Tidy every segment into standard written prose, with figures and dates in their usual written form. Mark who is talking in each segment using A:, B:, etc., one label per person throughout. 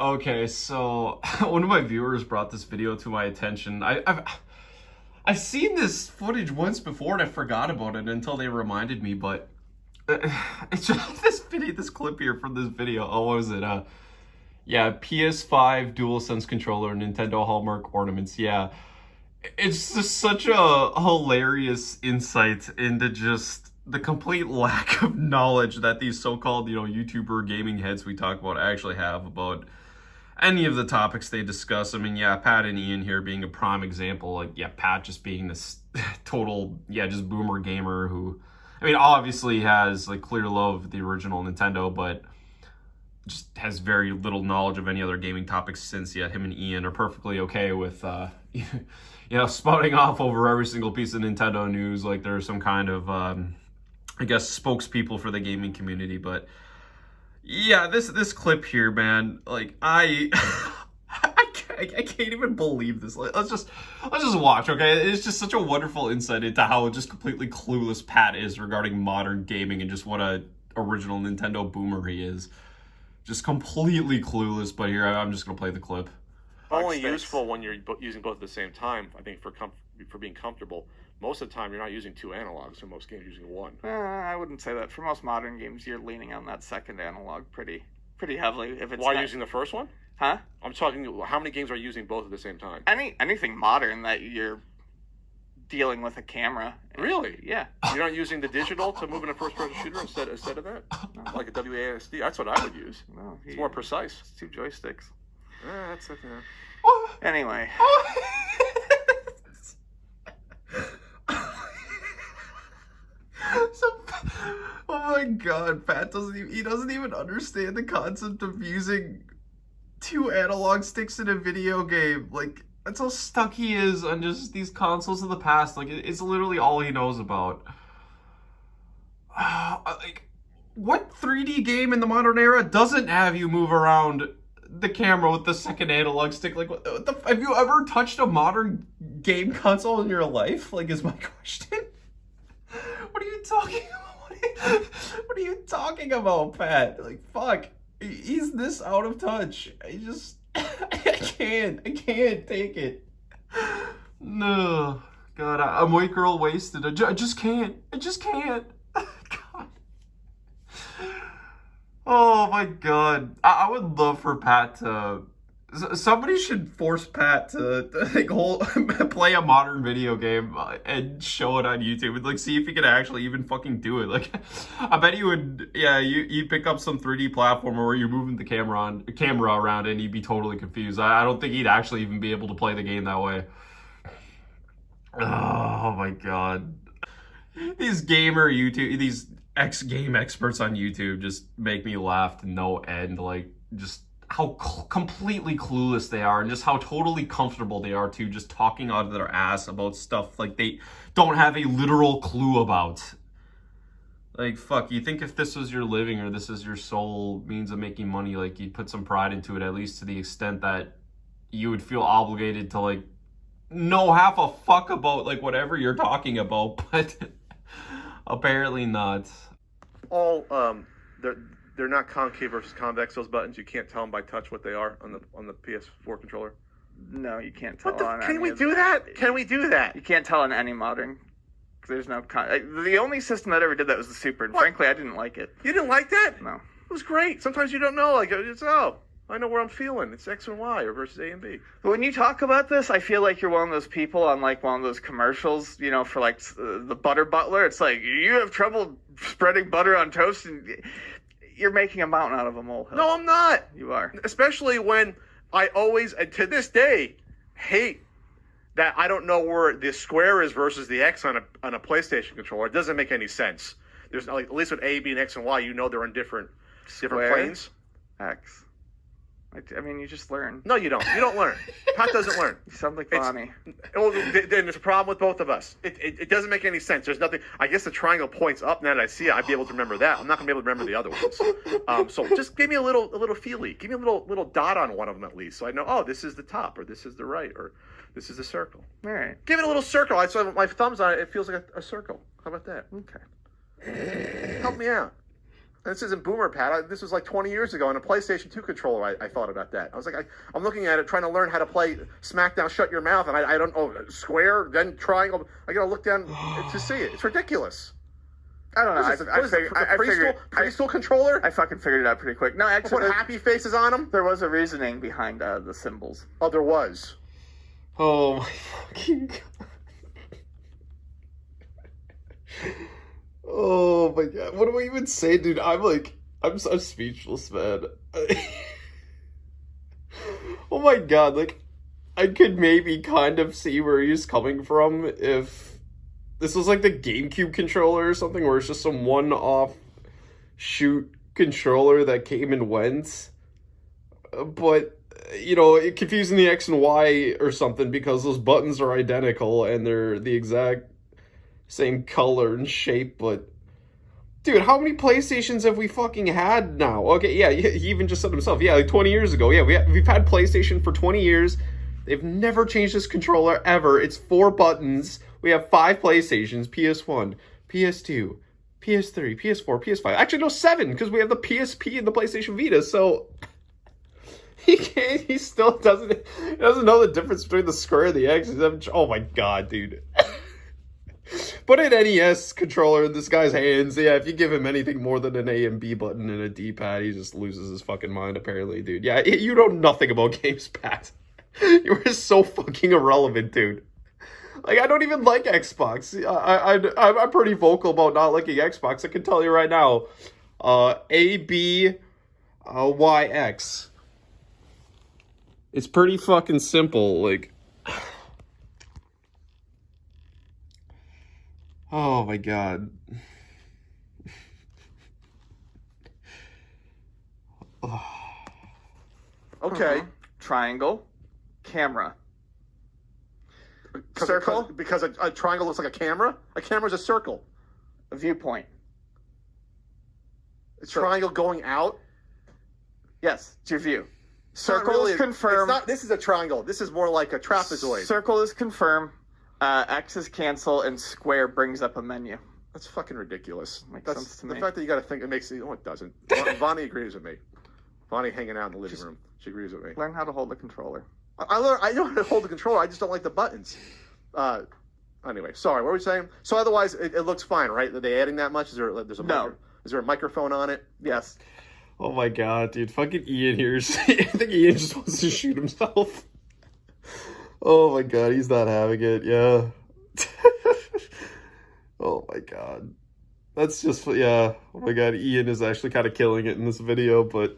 A: Okay, so one of my viewers brought this video to my attention. I've seen this footage once before and I forgot about it until they reminded me. But it's just this clip here from this video. Oh, what was it? Yeah, PS5 DualSense controller, Nintendo Hallmark ornaments. Yeah, it's just such a hilarious insight into just the complete lack of knowledge that these so-called, YouTuber gaming heads we talk about actually have about any of the topics they discuss. I mean, yeah, Pat and Ian here being a prime example. Like, yeah, Pat just being this total, just boomer gamer who, I mean, obviously has like clear love of the original Nintendo, but just has very little knowledge of any other gaming topics since. Yet him and Ian are perfectly okay with, spouting off over every single piece of Nintendo news like they're some kind of, I guess, spokespeople for the gaming community. But yeah, this clip here, man, like I can't even believe this. Let's just watch, okay? It's just such a wonderful insight into how just completely clueless Pat is regarding modern gaming and just what a original Nintendo boomer he is. Just completely clueless. But here, I'm just gonna play the clip.
B: Only useful when you're using both at the same time. I think for being comfortable. Most of the time, you're not using two analogs. So most games, you're using one.
C: I wouldn't say that. For most modern games, you're leaning on that second analog pretty heavily. If it's
B: Why using the first one?
C: Huh?
B: I'm talking. How many games are you using both at the same time?
C: Anything modern that you're dealing with a camera.
B: Really?
C: Yeah.
B: You're not using the digital to move in a first-person shooter instead of that? No. Like a WASD? That's what I would use.
C: No,
B: it's more precise.
C: It's two joysticks.
B: That's okay.
C: Anyway.
A: Oh my god, Pat doesn't even understand the concept of using two analog sticks in a video game. Like, that's how stuck he is on just these consoles of the past. Like, it's literally all he knows about. Like, what 3D game in the modern era doesn't have you move around the camera with the second analog stick? Like, have you ever touched a modern game console in your life? Like, is my question. What are you talking about? What are you talking about, Pat? Like, fuck. He's this out of touch. I can't take it. No. God, I'm white girl wasted. I just can't. God. Oh my god. I would love for Pat to... Somebody should force Pat to play a modern video game and show it on YouTube and see if he could actually even fucking do it. Like, I bet he would. Yeah, you pick up some 3D platformer where you're moving the camera around and he'd be totally confused. I don't think he'd actually even be able to play the game that way. Oh my god, these ex-game experts on YouTube just make me laugh to no end. Like, just how completely clueless they are and just how totally comfortable they are to just talking out of their ass about stuff like they don't have a literal clue about. Like, fuck, you think if this was your living or this is your sole means of making money, like, you'd put some pride into it, at least to the extent that you would feel obligated to, like, know half a fuck about, like, whatever you're talking about, but apparently not.
B: They're not concave versus convex, those buttons. You can't tell them by touch what they are on the PS4 controller.
C: No, you can't tell.
B: Can we do that? Can we do that?
C: You can't tell on any modern. There's no the only system that ever did that was the Super, and frankly, I didn't like it.
B: You didn't like that?
C: No.
B: It was great. Sometimes you don't know. Like, I know where I'm feeling. It's X and Y or versus A and B.
C: But when you talk about this, I feel like you're one of those people on like one of those commercials, for like the butter butler. It's like, you have trouble spreading butter on toast, and you're making a mountain out of a molehill.
B: No, I'm not.
C: You are.
B: Especially when I always, and to this day, hate that I don't know where the square is versus the X on a PlayStation controller. It doesn't make any sense. There's like, at least with A, B, and X and Y, they're on different planes.
C: X. I mean, you just learn.
B: No, you don't. You don't learn. Pat doesn't learn.
C: You sound like Bonnie.
B: Then there's a problem with both of us. It doesn't make any sense. There's nothing. I guess the triangle points up. Now that I see it, I'd be able to remember that. I'm not going to be able to remember the other ones. So just give me a little feely. Give me a little dot on one of them at least, so I know. Oh, this is the top, or this is the right, or this is the circle.
C: All right.
B: Give it a little circle. I saw my thumbs on it. It feels like a circle. How about that?
C: Okay.
B: Help me out. This isn't boomer, Pat. This was like 20 years ago on a PlayStation 2 controller. I thought about that. I was like, I'm looking at it, trying to learn how to play SmackDown Shut Your Mouth, and I don't know, square, then triangle. I gotta look down to see it. It's ridiculous.
C: I don't know. I figured
B: preschool controller.
C: I fucking figured it out pretty quick. No, actually,
B: put happy faces on them.
C: There was a reasoning behind the symbols.
B: Oh, there was.
A: Oh my fucking god. Oh my god. What do I even say, dude? I'm speechless, man. Oh my god, like, I could maybe kind of see where he's coming from if this was like the GameCube controller or something, where it's just some one-off shoot controller that came and went. But, you know, confusing the X and Y or something because those buttons are identical and they're the exact same color and shape. But, dude, how many PlayStations have we fucking had now? Okay, yeah, he even just said himself, yeah, like 20 years ago. Yeah, we've had PlayStation for 20 years. They've never changed this controller ever. It's 4 buttons. We have 5 PlayStations, PS1, PS2, PS3, PS4, PS5. Actually, no, 7, because we have the PSP and the PlayStation Vita, so he still doesn't know the difference between the square and the X. Oh my god, dude. Put an NES controller in this guy's hands. Yeah, if you give him anything more than an A and B button and a D-pad, he just loses his fucking mind, apparently, dude. Yeah, you know nothing about games, Pat. You are so fucking irrelevant, dude. Like, I don't even like Xbox. I'm pretty vocal about not liking Xbox. I can tell you right now. ABYX. It's pretty fucking simple. Like, oh my god.
B: Okay.
C: Triangle. Camera.
B: Circle? Because a triangle looks like a camera? A camera's a circle.
C: A viewpoint.
B: A triangle going out?
C: Yes, it's your view. Circle
B: Really,
C: is confirmed.
B: This is a triangle. This is more like a trapezoid.
C: Circle is confirm. X is cancel, and square brings up a menu.
B: That's fucking ridiculous.
C: Makes
B: That's
C: sense to
B: the
C: me.
B: fact that you got to think it makes it. Oh, it doesn't. Vonnie agrees with me. Vonnie hanging out in the living room. She agrees with me.
C: Learn how to hold the controller.
B: I know how to hold the controller. I just don't like the buttons. Anyway, sorry. What were we saying? So otherwise, it looks fine, right? Are they adding that much? Is there a is there a microphone on it?
C: Yes.
A: Oh my god, dude. Fucking Ian here. I think Ian just wants to shoot himself. Oh my god, he's not having it. Yeah. Oh my god. That's just, yeah. Oh my god, Ian is actually kind of killing it in this video, but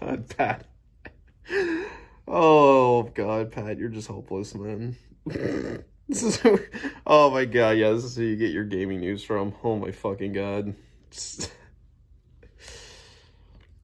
A: god, Pat. Oh god, Pat, you're just hopeless, man. This is, oh my god, yeah, this is who you get your gaming news from. Oh my fucking god.